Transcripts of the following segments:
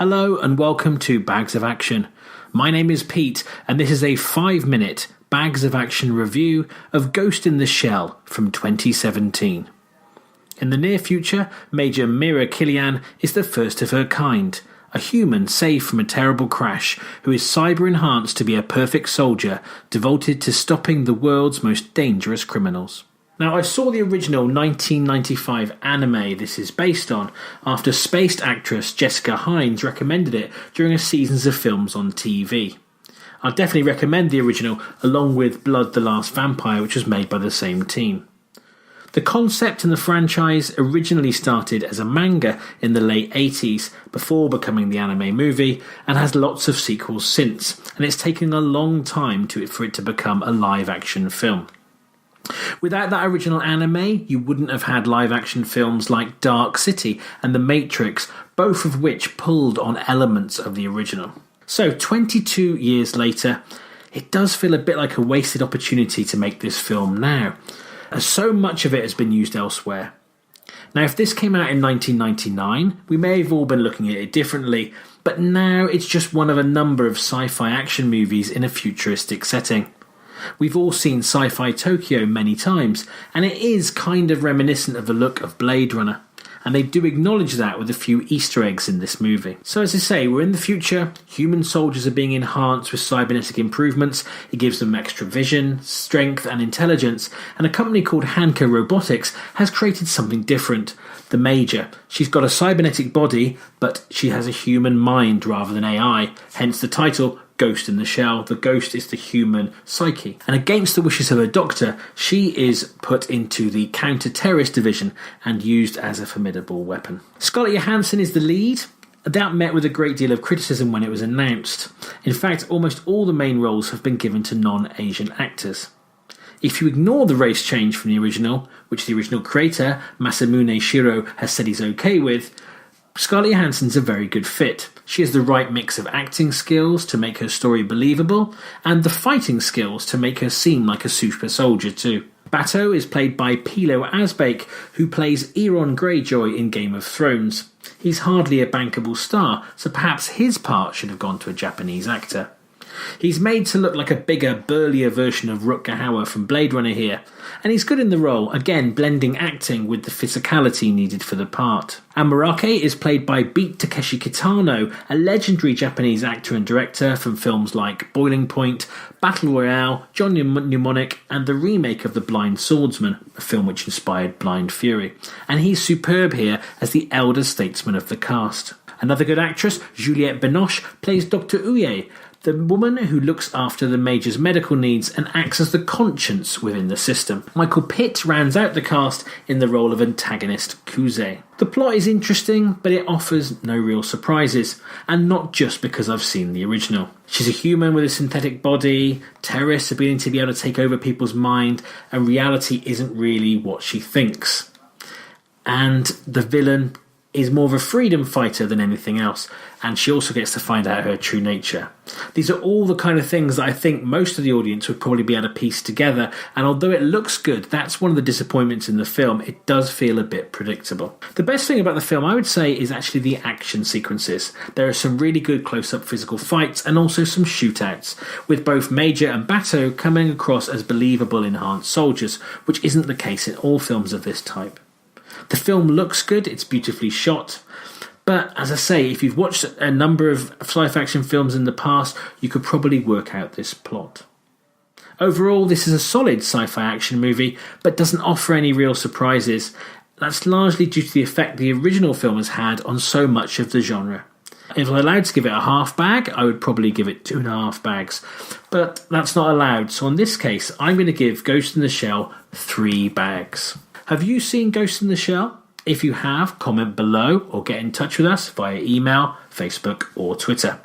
Hello and welcome to Bags of Action. My name is Pete and this is a 5-minute Bags of Action review of Ghost in the Shell from 2017. In the near future, Major Mira Killian is the first of her kind, a human saved from a terrible crash who is cyber-enhanced to be a perfect soldier devoted to stopping the world's most dangerous criminals. Now, I saw the original 1995 anime this is based on after spaced actress Jessica Hines recommended it during a series of films on TV. I'd definitely recommend the original along with Blood the Last Vampire, which was made by the same team. The concept in the franchise originally started as a manga in the late 80s before becoming the anime movie and has lots of sequels since, and it's taken a long time for it to become a live-action film. Without that original anime, you wouldn't have had live-action films like Dark City and The Matrix, both of which pulled on elements of the original. So, 22 years later, it does feel a bit like a wasted opportunity to make this film now, as so much of it has been used elsewhere. Now, if this came out in 1999, we may have all been looking at it differently, but now it's just one of a number of sci-fi action movies in a futuristic setting. We've all seen Sci-Fi Tokyo many times, and it is kind of reminiscent of the look of Blade Runner, and they do acknowledge that with a few Easter eggs in this movie. So as I say, we're in the future, human soldiers are being enhanced with cybernetic improvements, it gives them extra vision, strength and intelligence, and a company called Hanka Robotics has created something different. The Major. She's got a cybernetic body, but she has a human mind rather than AI, hence the title, Ghost in the Shell. The ghost is the human psyche. And against the wishes of her doctor, she is put into the counter-terrorist division and used as a formidable weapon. Scarlett Johansson is the lead. That met with a great deal of criticism when it was announced. In fact, almost all the main roles have been given to non-Asian actors. If you ignore the race change from the original, which the original creator, Masamune Shirow, has said he's okay with, Scarlett Johansson's a very good fit. She has the right mix of acting skills to make her story believable, and the fighting skills to make her seem like a super soldier too. Bato is played by Pilo Asbake, who plays Euron Greyjoy in Game of Thrones. He's hardly a bankable star, so perhaps his part should have gone to a Japanese actor. He's made to look like a bigger, burlier version of Rutger Hauer from Blade Runner here, and he's good in the role, again blending acting with the physicality needed for the part. Amarake is played by Beat Takeshi Kitano, a legendary Japanese actor and director from films like Boiling Point, Battle Royale, John Mnemonic, and the remake of The Blind Swordsman, a film which inspired Blind Fury, and he's superb here as the elder statesman of the cast. Another good actress, Juliette Binoche, plays Dr. Uye, the woman who looks after the Major's medical needs and acts as the conscience within the system. Michael Pitt rounds out the cast in the role of antagonist Kuze. The plot is interesting, but it offers no real surprises, and not just because I've seen the original. She's a human with a synthetic body, terrorists are beginning to be able to take over people's mind, and reality isn't really what she thinks. And the villain is more of a freedom fighter than anything else, and she also gets to find out her true nature. These are all the kind of things that I think most of the audience would probably be able to piece together, and although it looks good, that's one of the disappointments in the film. It does feel a bit predictable. The best thing about the film, I would say, is actually the action sequences. There are some really good close-up physical fights and also some shootouts, with both Major and Bato coming across as believable enhanced soldiers, which isn't the case in all films of this type. The film looks good, it's beautifully shot, but as I say, if you've watched a number of sci-fi action films in the past, you could probably work out this plot. Overall, this is a solid sci-fi action movie, but doesn't offer any real surprises. That's largely due to the effect the original film has had on so much of the genre. If I'm allowed to give it a half bag, I would probably give it 2.5 bags, but that's not allowed, so in this case, I'm going to give Ghost in the Shell 3 bags. Have you seen Ghost in the Shell? If you have, comment below or get in touch with us via email, Facebook or Twitter.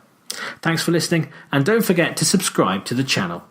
Thanks for listening, and don't forget to subscribe to the channel.